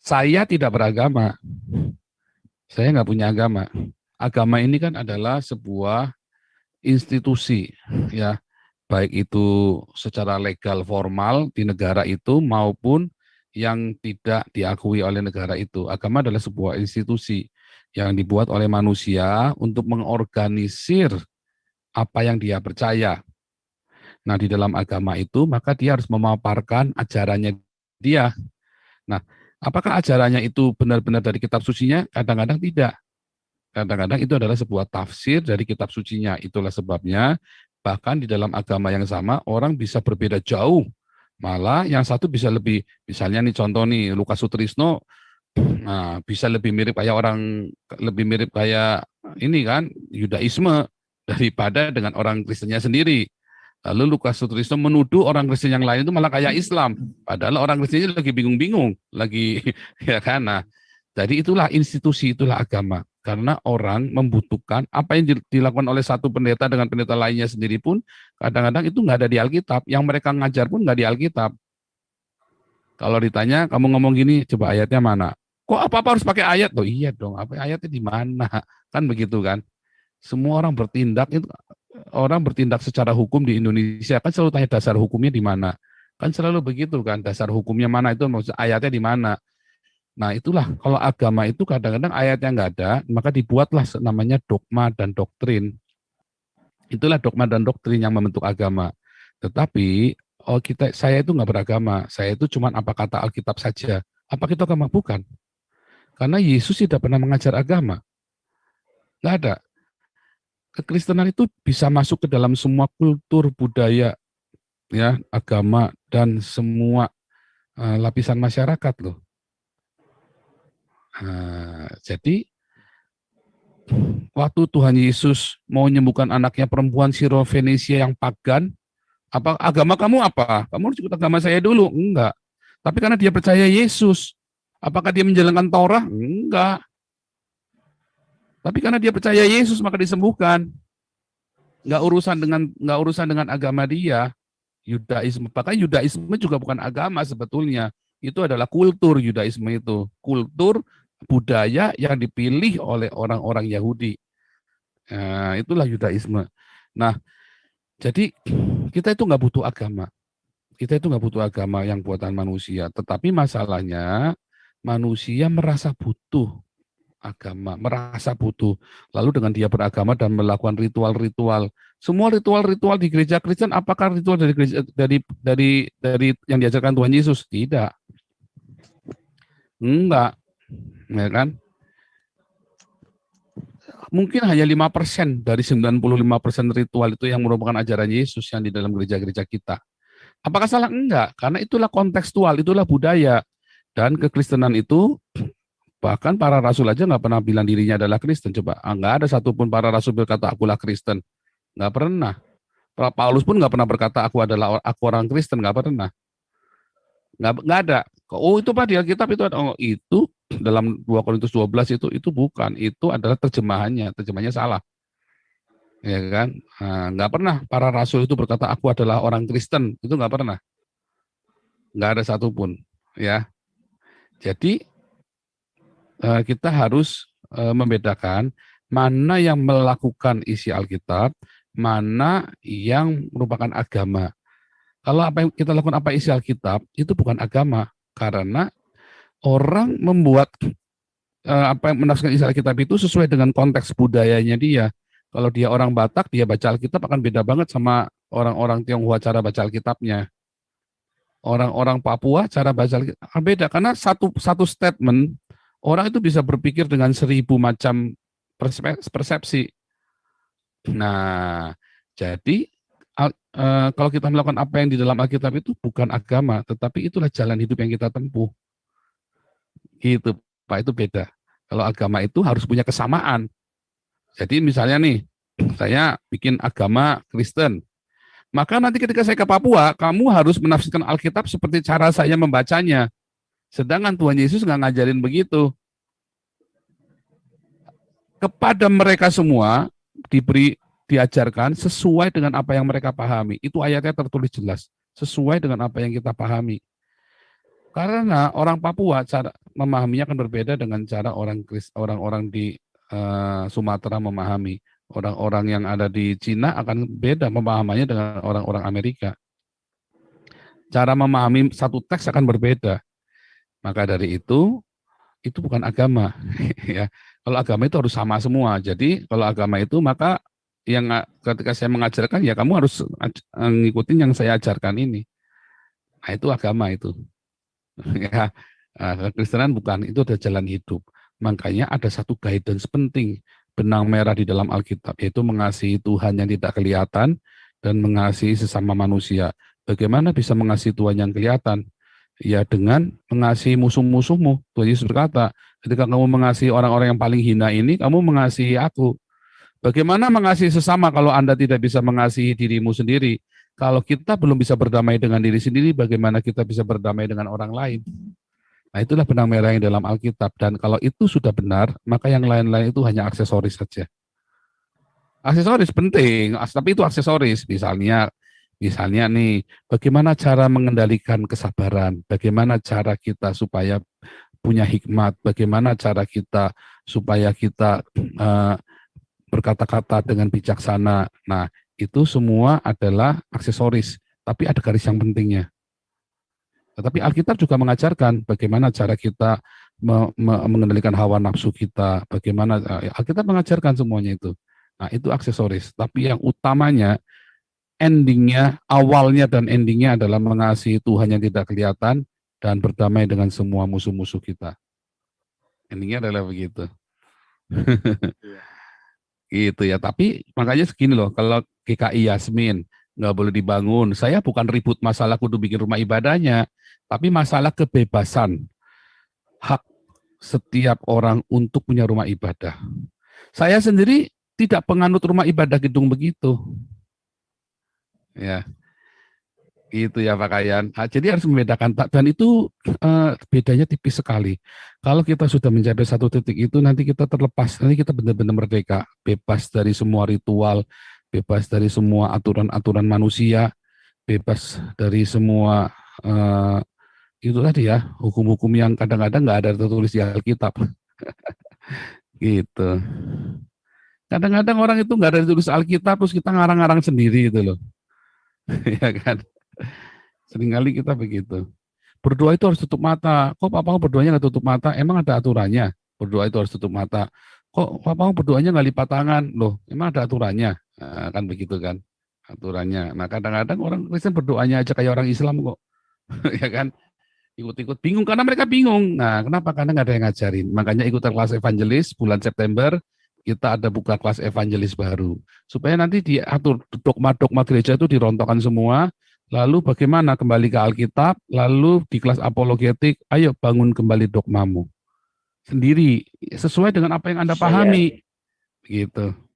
Saya tidak beragama. Saya nggak punya agama. Agama ini kan adalah sebuah institusi, ya, baik itu secara legal formal di negara itu maupun yang tidak diakui oleh negara itu. Agama adalah sebuah institusi yang dibuat oleh manusia untuk mengorganisir apa yang dia percaya. Nah, di dalam agama itu maka dia harus memaparkan ajarannya dia. Nah, apakah ajarannya itu benar-benar dari kitab sucinya? Kadang-kadang tidak. Kadang-kadang itu adalah sebuah tafsir dari kitab sucinya. Itulah sebabnya bahkan di dalam agama yang sama orang bisa berbeda jauh. Malah yang satu bisa lebih, misalnya nih contoh nih Lukas Sutrisno, nah, bisa lebih mirip kayak orang, lebih mirip kayak ini kan Yudaisme daripada dengan orang Kristennya sendiri. Lalu Lukas Sutrisno menuduh orang Kristen yang lain itu malah kayak Islam, padahal orang Kristennya lagi bingung-bingung, lagi ya kan. Nah, jadi itulah institusi, itulah agama. Karena orang membutuhkan apa yang dilakukan oleh satu pendeta dengan pendeta lainnya sendiri pun kadang-kadang itu nggak ada di Alkitab. Yang mereka ngajar pun nggak di Alkitab. Kalau ditanya, kamu ngomong gini, coba ayatnya mana? Kok apa-apa harus pakai ayat? Oh iya dong, apa ayatnya di mana? Kan begitu kan? Semua orang bertindak itu, orang bertindak secara hukum di Indonesia kan selalu tanya dasar hukumnya di mana? Kan selalu begitu kan, dasar hukumnya mana itu maksud ayatnya di mana? Nah itulah kalau agama itu kadang-kadang ayatnya nggak ada, maka dibuatlah namanya dogma dan doktrin. Itulah dogma dan doktrin yang membentuk agama. Tetapi saya itu nggak beragama, saya itu cuma apa kata Alkitab saja. Apa itu agama? Bukan. Karena Yesus tidak pernah mengajar agama. Nggak ada. Kekristenan itu bisa masuk ke dalam semua kultur, budaya, ya, agama, dan semua lapisan masyarakat loh. Jadi waktu Tuhan Yesus mau menyembuhkan anaknya perempuan Sirofenisia yang pagan, apa agama kamu apa? Kamu harus ikut agama saya dulu. Enggak. Tapi karena dia percaya Yesus, apakah dia menjalankan Taurat? Enggak. Tapi karena dia percaya Yesus maka disembuhkan. Enggak urusan dengan agama dia. Yudaisme, bahkan Yudaisme juga bukan agama sebetulnya. Itu adalah kultur Yudaisme itu. Kultur budaya yang dipilih oleh orang-orang Yahudi. Nah, itulah Yudaisme. Nah, jadi kita itu nggak butuh agama. Kita itu nggak butuh agama yang buatan manusia. Tetapi masalahnya manusia merasa butuh agama, merasa butuh. Lalu dengan dia beragama dan melakukan ritual-ritual. Semua ritual-ritual di gereja Kristen, apakah ritual dari gereja, dari yang diajarkan Tuhan Yesus? Tidak. Enggak. Ya kan? Mungkin hanya 5% dari 95% ritual itu yang merupakan ajaran Yesus yang di dalam gereja-gereja kita. Apakah salah? Enggak, karena itulah kontekstual, itulah budaya. Dan kekristenan itu, bahkan para rasul aja nggak pernah bilang dirinya adalah Kristen. Coba, nggak ada satupun para rasul berkata akulah Kristen. Nggak pernah. Paulus pun nggak pernah berkata aku orang Kristen, nggak pernah. Nggak ada. Oh itu Pak di Alkitab itu ada. Oh itu dalam 2 Korintus 12 itu bukan. Itu adalah terjemahannya salah. Ya kan? Nah, nggak pernah para rasul itu berkata aku adalah orang Kristen. Itu nggak pernah. Nggak ada satupun. Ya. Jadi kita harus membedakan mana yang melakukan isi Alkitab, mana yang merupakan agama. Kalau apa yang kita lakukan apa isi Alkitab itu bukan agama, karena orang membuat apa yang menafsirkan isi Alkitab itu sesuai dengan konteks budayanya dia. Kalau dia orang Batak, dia baca Alkitab akan beda banget sama orang-orang Tionghoa cara baca Alkitabnya. Orang-orang Papua cara baca Alkitab akan beda karena satu statement orang itu bisa berpikir dengan 1000 macam persepsi. Nah, jadi kalau kita melakukan apa yang di dalam Alkitab itu bukan agama, tetapi itulah jalan hidup yang kita tempuh. Gitu, Pak, itu beda. Kalau agama itu harus punya kesamaan. Jadi misalnya nih, saya bikin agama Kristen, maka nanti ketika saya ke Papua, kamu harus menafsirkan Alkitab seperti cara saya membacanya. Sedangkan Tuhan Yesus nggak ngajarin begitu. Kepada mereka semua diajarkan sesuai dengan apa yang mereka pahami. Itu ayatnya tertulis jelas. Sesuai dengan apa yang kita pahami. Karena orang Papua, memahaminya akan berbeda dengan cara orang-orang di Sumatera memahami. Orang-orang yang ada di Cina akan beda pemahamannya dengan orang-orang Amerika. Cara memahami satu teks akan berbeda. Maka dari itu bukan agama. Ya, kalau agama itu harus sama semua. Jadi kalau agama itu maka yang ketika saya mengajarkan ya kamu harus ngikutin yang saya ajarkan ini. Nah, itu agama itu. Ya, Kekristenan bukan, itu adalah jalan hidup. Makanya ada satu guidance penting, benang merah di dalam Alkitab, yaitu mengasihi Tuhan yang tidak kelihatan dan mengasihi sesama manusia. Bagaimana bisa mengasihi Tuhan yang kelihatan? Ya dengan mengasihi musuh-musuhmu. Tuhan Yesus berkata, ketika kamu mengasihi orang-orang yang paling hina ini, kamu mengasihi aku. Bagaimana mengasihi sesama kalau Anda tidak bisa mengasihi dirimu sendiri? Kalau kita belum bisa berdamai dengan diri sendiri, bagaimana kita bisa berdamai dengan orang lain? Nah, itulah benang merah yang dalam Alkitab. Dan kalau itu sudah benar, maka yang lain-lain itu hanya aksesoris saja. Aksesoris penting, tapi itu aksesoris. Misalnya nih, bagaimana cara mengendalikan kesabaran? Bagaimana cara kita supaya punya hikmat? Bagaimana cara kita supaya kita berkata-kata dengan bijaksana? Nah, itu semua adalah aksesoris, tapi ada garis yang pentingnya. Tetapi Alkitab juga mengajarkan bagaimana cara kita mengendalikan hawa nafsu kita, bagaimana Alkitab mengajarkan semuanya itu. Nah, itu aksesoris. Tapi yang utamanya, endingnya, awalnya dan endingnya adalah mengasihi Tuhan yang tidak kelihatan dan berdamai dengan semua musuh-musuh kita. Endingnya adalah begitu. Gitu ya. Tapi makanya segini loh, kalau GKI Yasmin nggak boleh dibangun, saya bukan ribut masalah kudu bikin rumah ibadahnya, tapi masalah kebebasan hak setiap orang untuk punya rumah ibadah. Saya sendiri tidak penganut rumah ibadah gedung begitu. Ya, itu ya Pak Kayan. Nah, jadi harus membedakan, dan itu bedanya tipis sekali. Kalau kita sudah mencapai satu titik itu, nanti kita terlepas, nanti kita benar-benar merdeka, bebas dari semua ritual, bebas dari semua aturan-aturan manusia, bebas dari semua itu tadi ya, hukum-hukum yang kadang-kadang nggak ada tertulis di Alkitab. Gitu. Kadang-kadang orang itu nggak ada tertulis Alkitab, terus kita ngarang-ngarang sendiri itu loh. Ya kan? Seringkali kita begitu. Berdoa itu harus tutup mata. Kok papa berdoanya nggak tutup mata? Emang ada aturannya. Berdoa itu harus tutup mata. Kok papa berdoanya nggak lipat tangan? Loh, emang ada aturannya. Nah, kan begitu kan aturannya. Nah, kadang-kadang orang Kristen berdoanya aja kayak orang Islam kok. Ya kan? Ikut-ikut bingung karena mereka bingung. Nah, kenapa? Karena nggak ada yang ngajarin. Makanya ikutan kelas evangelis bulan September kita ada buka kelas evangelis baru supaya nanti diatur dogma-dogma gereja itu dirontokkan semua. Lalu bagaimana kembali ke Alkitab, lalu di kelas apologetik, ayo bangun kembali dogmamu sendiri sesuai dengan apa yang Anda pahami, gitu.